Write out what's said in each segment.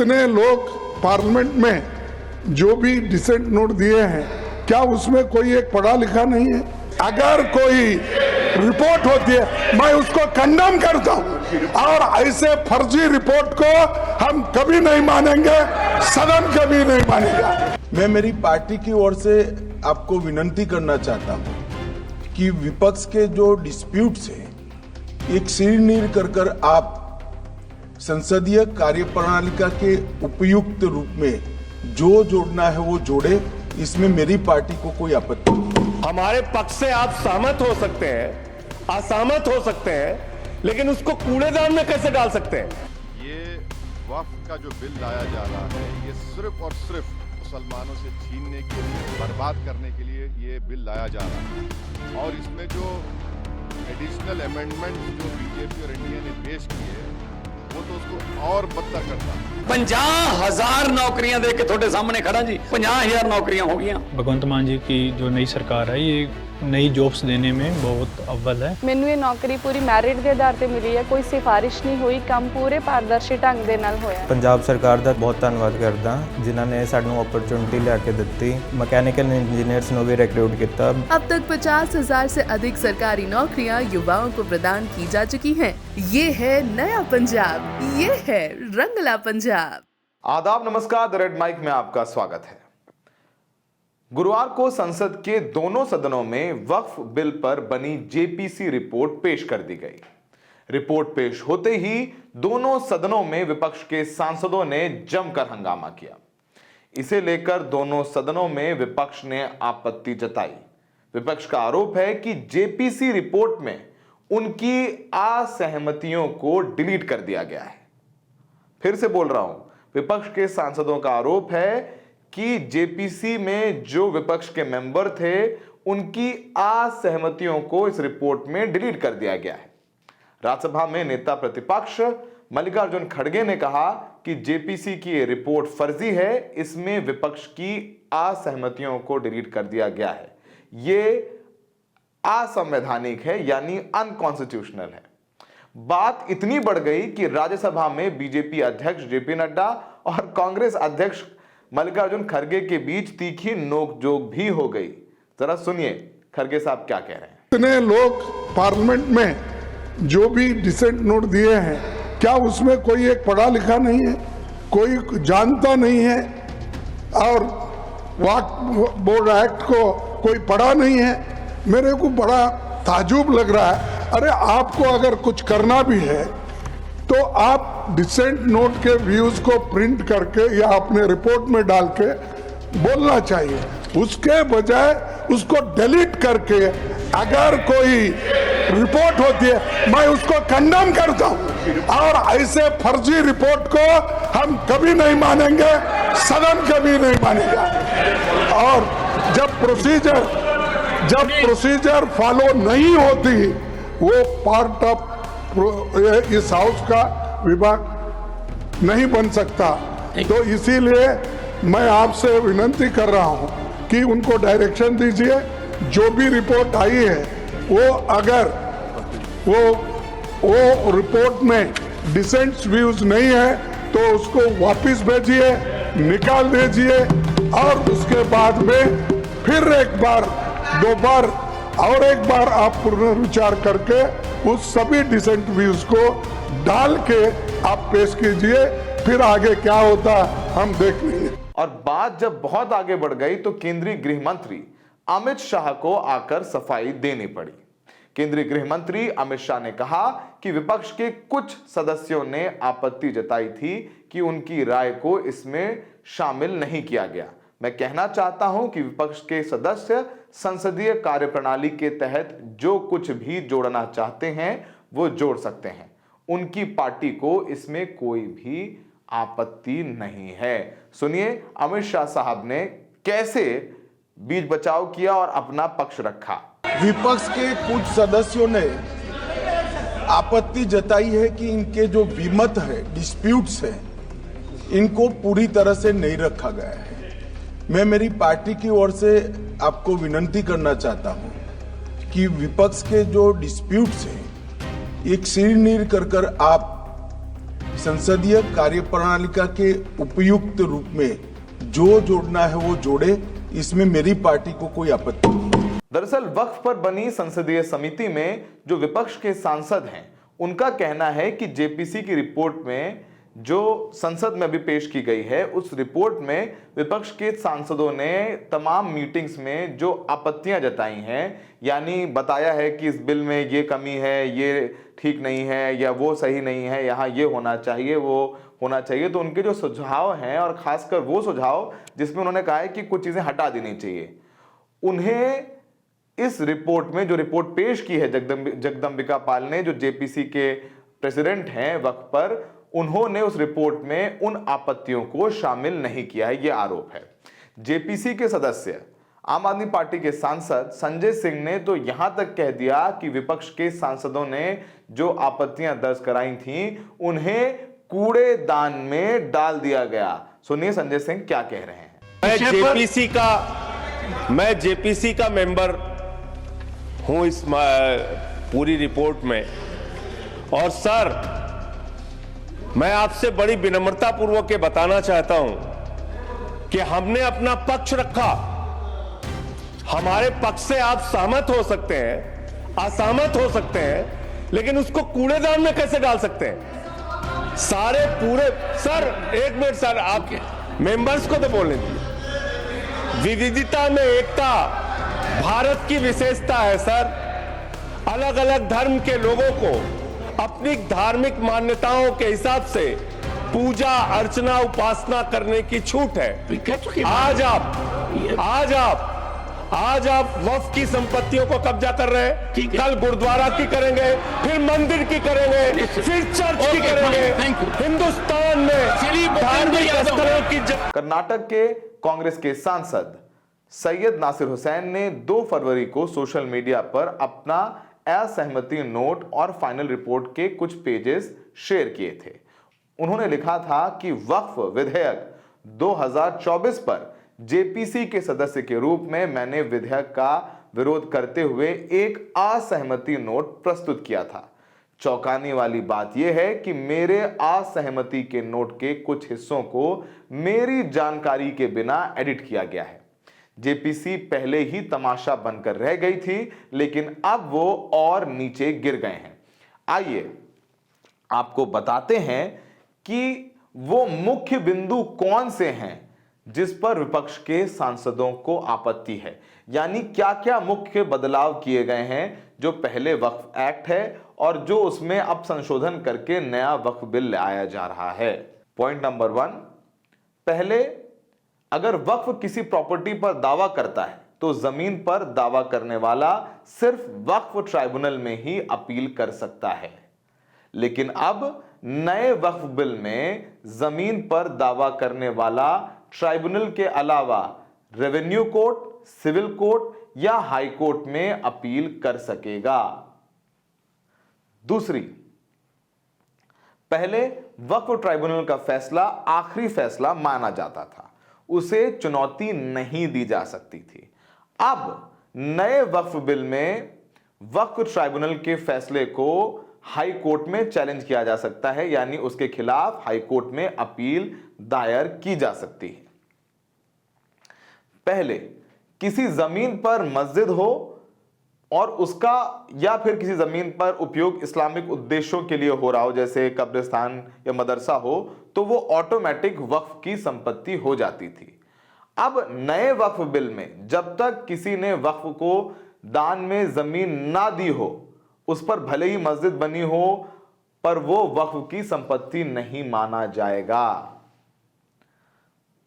इतने लोग पार्लियामेंट में जो भी डिसेंट नोट दिए हैं, क्या उसमें कोई एक पढ़ा लिखा नहीं है? अगर कोई रिपोर्ट होती है मैं उसको कंडेम करता हूं, और ऐसे फर्जी रिपोर्ट को हम कभी नहीं मानेंगे, सदन कभी नहीं मानेगा। मैं मेरी पार्टी की ओर से आपको विनती करना चाहता हूं कि विपक्ष के जो डिस्प्यूट्स हैं, एक सिर कर आप संसदीय कार्यप्रणालिका के उपयुक्त रूप में जो जोड़ना है वो जोड़े। इसमें मेरी पार्टी को कोई आपत्ति नहीं। हमारे पक्ष से आप सहमत हो सकते हैं, असहमत हो सकते हैं, लेकिन उसको कूड़ेदान में कैसे डाल सकते हैं? ये वक्फ का जो बिल लाया जा रहा है, ये सिर्फ और सिर्फ मुसलमानों से छीनने के लिए, बर्बाद करने के लिए ये बिल लाया जा रहा है। और इसमें जो एडिशनल अमेंडमेंट जो बीजेपी और एनडीए ने पेश किए, वो तो उसको और बदतर करता है। 50,000 नौकरियां दे के थोड़े सामने खड़ा जी, 50,000 नौकरियां हो गई। भगवंत मान जी की जो नई सरकार है, ये नई जॉब्स देने में बहुत अव्वल है। मैनू ये नौकरी पूरी मैरिट के आधार पे मिली है, कोई सिफारिश नहीं हुई, काम पूरे पारदर्शी ढंग दे नाल होया। पंजाब सरकार ਦਾ ਬਹੁਤ ਧੰਨਵਾਦ ਕਰਦਾ ਜਿਨ੍ਹਾਂ ਨੇ ਸਾਨੂੰ ਓਪਰਚੁਨਿਟੀ ਲਿਆ ਕੇ ਦਿੱਤੀ। मैकेनिकल इंजीनियर्स ਨੂੰ ਵੀ रिक्रूट किया। अब तक 50,000 से अधिक सरकारी नौकरियां युवाओं को प्रदान की जा चुकी हैं। ये है नया पंजाब, ये है रंगला पंजाब। आदाब, नमस्कार। द रेड माइक में आपका स्वागत है। गुरुवार को संसद के दोनों सदनों में वक्फ बिल पर बनी जेपीसी रिपोर्ट पेश कर दी गई। रिपोर्ट पेश होते ही दोनों सदनों में विपक्ष के सांसदों ने जमकर हंगामा किया। इसे लेकर दोनों सदनों में विपक्ष ने आपत्ति जताई। विपक्ष का आरोप है कि जेपीसी रिपोर्ट में उनकी असहमतियों को डिलीट कर दिया गया है। फिर से बोल रहा हूं, विपक्ष के सांसदों का आरोप है कि जेपीसी में जो विपक्ष के मेंबर थे, उनकी असहमतियों को इस रिपोर्ट में डिलीट कर दिया गया है। राज्यसभा में नेता प्रतिपक्ष मल्लिकार्जुन खड़गे ने कहा कि जेपीसी की ये रिपोर्ट फर्जी है, इसमें विपक्ष की असहमतियों को डिलीट कर दिया गया है, ये असंवैधानिक है, यानी अनकॉन्स्टिट्यूशनल है। बात इतनी बढ़ गई कि राज्यसभा में बीजेपी अध्यक्ष जेपी नड्डा और कांग्रेस अध्यक्ष मल्लिकार्जुन खड़गे के बीच तीखी नोकझोंक भी हो गई। जरा सुनिए खड़गे साहब क्या कह रहे हैं। इतने लोग पार्लियामेंट में जो भी डिसेंट नोट दिए हैं, क्या उसमें कोई एक पढ़ा लिखा नहीं है, कोई जानता नहीं है, और वक्फ बोर्ड एक्ट को कोई पढ़ा नहीं है? मेरे को बड़ा ताजुब लग रहा है। अरे आपको अगर कुछ करना भी है तो आप डिसेंट नोट के व्यूज को प्रिंट करके या अपने रिपोर्ट में डाल के बोलना चाहिए, उसके बजाय उसको डिलीट करके अगर कोई रिपोर्ट होती है मैं उसको कंडेम करता हूं, और ऐसे फर्जी रिपोर्ट को हम कभी नहीं मानेंगे, सदन कभी नहीं मानेगा। और जब प्रोसीजर फॉलो नहीं होती, वो पार्ट ऑफ इस हाउस का विभाग नहीं बन सकता। तो इसीलिए मैं आपसे विनती कर रहा हूं कि उनको डायरेक्शन दीजिए, जो भी रिपोर्ट आई है वो अगर वो रिपोर्ट में डिसेंट व्यूज नहीं है तो उसको वापस भेजिए, निकाल दीजिए, और उसके बाद में फिर एक बार, दो बार और एक बार आप पुनर्विचार करके उस सभी डिसेंट व्यूज को डाल के आप पेश कीजिए, फिर आगे क्या होता हम देख लेंगे। और बात जब बहुत आगे बढ़ गई तो केंद्रीय गृह मंत्री अमित शाह को आकर सफाई देनी पड़ी। केंद्रीय गृह मंत्री अमित शाह ने कहा कि विपक्ष के कुछ सदस्यों ने आपत्ति जताई थी कि उनकी राय को इसमें शामिल नहीं किया गया। मैं कहना चाहता हूं कि विपक्ष के सदस्य संसदीय कार्यप्रणाली के तहत जो कुछ भी जोड़ना चाहते हैं वो जोड़ सकते हैं, उनकी पार्टी को इसमें कोई भी आपत्ति नहीं है। सुनिए अमित शाह साहब ने कैसे बीच बचाव किया और अपना पक्ष रखा। विपक्ष के कुछ सदस्यों ने आपत्ति जताई है कि इनके जो विमत है, डिस्प्यूट्स है, इनको पूरी तरह से नहीं रखा गया है। मैं मेरी पार्टी की ओर से आपको विनती करना चाहता हूं कि विपक्ष के जो डिस्प्यूट्स हैं, एक सिर कर आप संसदीय कार्यप्रणालिका के उपयुक्त रूप में जो जोड़ना है वो जोड़े, इसमें मेरी पार्टी को कोई आपत्ति नहीं। दरअसल वक्फ पर बनी संसदीय समिति में जो विपक्ष के सांसद हैं, उनका कहना है कि जेपीसी की रिपोर्ट में जो संसद में अभी पेश की गई है, उस रिपोर्ट में विपक्ष के सांसदों ने तमाम मीटिंग्स में जो आपत्तियां जताई हैं, यानी बताया है कि इस बिल में ये कमी है, ये ठीक नहीं है, या वो सही नहीं है, यहाँ ये होना चाहिए, वो होना चाहिए, तो उनके जो सुझाव हैं, और खासकर वो सुझाव जिसमें उन्होंने कहा है कि कुछ चीजें हटा देनी चाहिए, उन्हें इस रिपोर्ट में, जो रिपोर्ट पेश की है जगदम्बिका पाल ने, जो जेपीसी के प्रेसिडेंट हैं वक्फ पर, उन्होंने उस रिपोर्ट में उन आपत्तियों को शामिल नहीं किया है, यह आरोप है। जेपीसी के सदस्य आम आदमी पार्टी के सांसद संजय सिंह ने तो यहां तक कह दिया कि विपक्ष के सांसदों ने जो आपत्तियां दर्ज कराई थीं, उन्हें कूड़ेदान में डाल दिया गया। सुनिए संजय सिंह क्या कह रहे हैं। मैं जेपीसी का मेंबर हूं इस पूरी रिपोर्ट में, और सर मैं आपसे बड़ी विनम्रता पूर्वक ये बताना चाहता हूं कि हमने अपना पक्ष रखा। हमारे पक्ष से आप सहमत हो सकते हैं, असहमत हो सकते हैं, लेकिन उसको कूड़ेदान में कैसे डाल सकते हैं? सारे पूरे सर, एक मिनट सर, आप मेंबर्स को तो बोलने दीजिए। विविधता में एकता भारत की विशेषता है सर। अलग अलग धर्म के लोगों को अपनी धार्मिक मान्यताओं के हिसाब से पूजा अर्चना उपासना करने की छूट है। आज आप वक्फ की संपत्तियों को कब्जा कर रहे हैं, कल गुरुद्वारा की करेंगे, फिर मंदिर की करेंगे, फिर चर्च की करेंगे। हिंदुस्तान में धार्मिक स्थलों की कर्नाटक के कांग्रेस के सांसद सैयद नासिर हुसैन ने 2 फरवरी को सोशल मीडिया पर अपना असहमति नोट और फाइनल रिपोर्ट के कुछ पेजेस शेयर किए थे। उन्होंने लिखा था कि वक्फ विधेयक 2024 पर जेपीसी के सदस्य के रूप में मैंने विधेयक का विरोध करते हुए एक असहमति नोट प्रस्तुत किया था। चौंकाने वाली बात यह है कि मेरे असहमति के नोट के कुछ हिस्सों को मेरी जानकारी के बिना एडिट किया गया है। जेपीसी पहले ही तमाशा बनकर रह गई थी, लेकिन अब वो और नीचे गिर गए हैं। आइए आपको बताते हैं कि वो मुख्य बिंदु कौन से हैं जिस पर विपक्ष के सांसदों को आपत्ति है, यानी क्या क्या मुख्य बदलाव किए गए हैं जो पहले वक्फ एक्ट है और जो उसमें अब संशोधन करके नया वक्फ बिल लाया जा रहा है। पॉइंट नंबर 1, पहले अगर वक्फ किसी प्रॉपर्टी पर दावा करता है तो जमीन पर दावा करने वाला सिर्फ वक्फ ट्राइब्यूनल में ही अपील कर सकता है, लेकिन अब नए वक्फ बिल में जमीन पर दावा करने वाला ट्राइब्यूनल के अलावा रेवेन्यू कोर्ट, सिविल कोर्ट या हाई कोर्ट में अपील कर सकेगा। दूसरी, पहले वक्फ ट्राइब्यूनल का फैसला आखिरी फैसला माना जाता था, उसे चुनौती नहीं दी जा सकती थी। अब नए वक्फ बिल में वक्फ ट्राइब्यूनल के फैसले को हाई कोर्ट में चैलेंज किया जा सकता है, यानी उसके खिलाफ हाई कोर्ट में अपील दायर की जा सकती है। पहले किसी जमीन पर मस्जिद हो और उसका या फिर किसी जमीन पर उपयोग इस्लामिक उद्देश्यों के लिए हो रहा हो, जैसे कब्रिस्तान या मदरसा हो, तो वो ऑटोमेटिक वक्फ की संपत्ति हो जाती थी। अब नए वक्फ बिल में जब तक किसी ने वक्फ को दान में जमीन ना दी हो, उस पर भले ही मस्जिद बनी हो, पर वो वक्फ की संपत्ति नहीं माना जाएगा।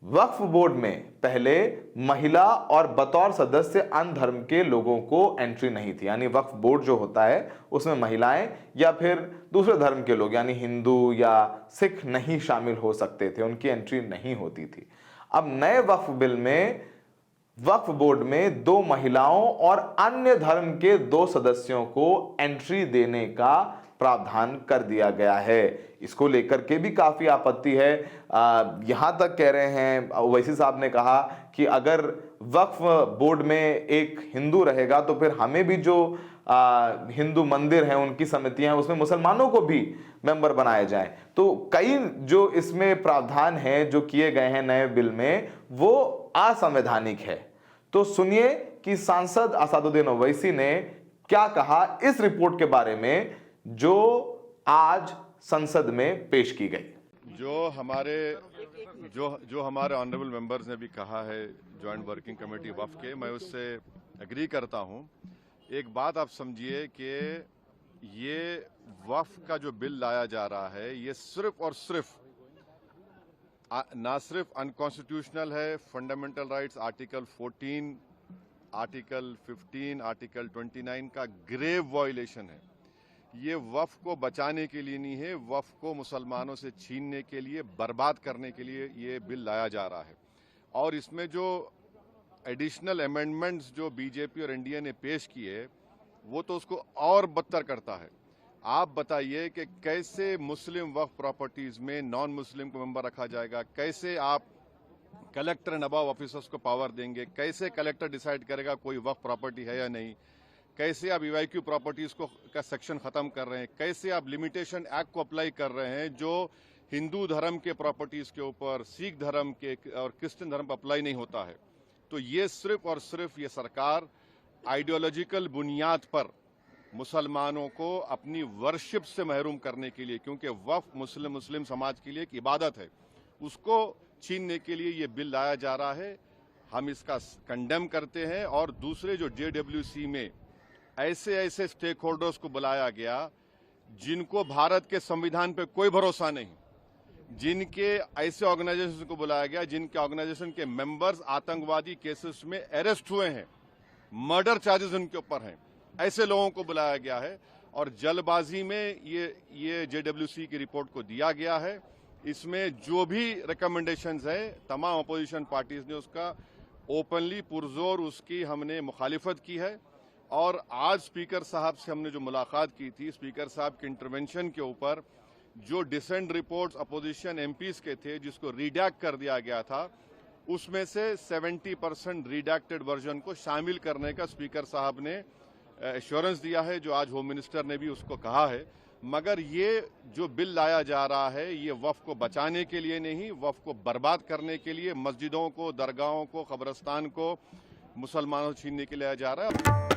वक्फ बोर्ड में पहले महिला और बतौर सदस्य अन्य धर्म के लोगों को एंट्री नहीं थी, यानी वक्फ बोर्ड जो होता है उसमें महिलाएं या फिर दूसरे धर्म के लोग यानी हिंदू या सिख नहीं शामिल हो सकते थे, उनकी एंट्री नहीं होती थी। अब नए वक्फ बिल में वक्फ बोर्ड में 2 महिलाओं और अन्य धर्म के 2 सदस्यों को एंट्री देने का प्रावधान कर दिया गया है। इसको लेकर के भी काफी आपत्ति है। यहां तक कह रहे हैं, ओवैसी साहब ने कहा कि अगर वक्फ बोर्ड में एक हिंदू रहेगा तो फिर हमें भी जो हिंदू मंदिर हैं, उनकी समितियां हैं, उसमें मुसलमानों को भी मेंबर बनाए जाएं। तो कई जो इसमें प्रावधान हैं जो किए गए हैं नए बिल में, वो असंवैधानिक है। तो सुनिए कि सांसद असदुद्दीन ओवैसी ने क्या कहा इस रिपोर्ट के बारे में जो आज संसद में पेश की गई। जो हमारे ऑनरेबल मेंबर्स ने भी कहा है जॉइंट वर्किंग कमेटी वक्फ के, मैं उससे एग्री करता हूं। एक बात आप समझिए कि ये वक्फ का जो बिल लाया जा रहा है, ये सिर्फ और सिर्फ ना सिर्फ अनकॉन्स्टिट्यूशनल है, fundamental rights article 14, article 15, article 29 का ग्रेव वायलेशन है। ये वक्फ को बचाने के लिए नहीं है, वक्फ को मुसलमानों से छीनने के लिए, बर्बाद करने के लिए ये बिल लाया जा रहा है। और इसमें जो एडिशनल अमेंडमेंट्स जो बीजेपी और एनडीए ने पेश किए, वो तो उसको और बदतर करता है। आप बताइए कि कैसे मुस्लिम वक्फ प्रॉपर्टीज में नॉन मुस्लिम को मेंबर रखा जाएगा, कैसे आप कलेक्टर एंड अबव ऑफिसर्स को पावर देंगे, कैसे कलेक्टर डिसाइड करेगा कोई वक्फ प्रॉपर्टी है या नहीं, कैसे आप ईवाईक्यू प्रॉपर्टीज को का सेक्शन खत्म कर रहे हैं, कैसे आप लिमिटेशन एक्ट को अप्लाई कर रहे हैं जो हिंदू धर्म के प्रॉपर्टीज के ऊपर, सिख धर्म के और क्रिश्चियन धर्म पर अप्लाई नहीं होता है। तो ये सिर्फ और सिर्फ ये सरकार आइडियोलॉजिकल बुनियाद पर मुसलमानों को अपनी वर्शिप से महरूम करने के लिए, क्योंकि वक्फ मुस्लिम समाज के लिए एक इबादत है, उसको छीनने के लिए ये बिल लाया जा रहा है। हम इसका कंडेम करते हैं। और दूसरे जो JWC में ऐसे स्टेक होल्डर्स को बुलाया गया जिनको भारत के संविधान पे कोई भरोसा नहीं, जिनके ऐसे ऑर्गेनाइजेशन को बुलाया गया जिनके ऑर्गेनाइजेशन के मेंबर्स आतंकवादी केसेस में अरेस्ट हुए हैं, मर्डर चार्जेस उनके ऊपर हैं, ऐसे लोगों को बुलाया गया है। और जल्दबाजी में ये JWC की रिपोर्ट को दिया गया है। इसमें जो भी रिकमेंडेशंस है तमाम अपोजिशन पार्टीज ने उसका ओपनली पुरजोर उसकी हमने मुखालिफत की है। और आज स्पीकर साहब से हमने जो मुलाकात की थी, स्पीकर साहब के इंटरवेंशन के ऊपर जो डिसेंट रिपोर्ट्स अपोजिशन MPs के थे जिसको रिडैक्ट कर दिया गया था, उसमें से 70% रिडैक्टेड वर्जन को शामिल करने का स्पीकर साहब ने एश्योरेंस दिया है, जो आज होम मिनिस्टर ने भी उसको कहा है। मगर ये जो बिल लाया जा रहा है ये वक्फ को बचाने के लिए नहीं, वक्फ को बर्बाद करने के लिए, मस्जिदों को, दरगाहों को, कब्रिस्तान को मुसलमानों छीनने के लिए लाया जा रहा है।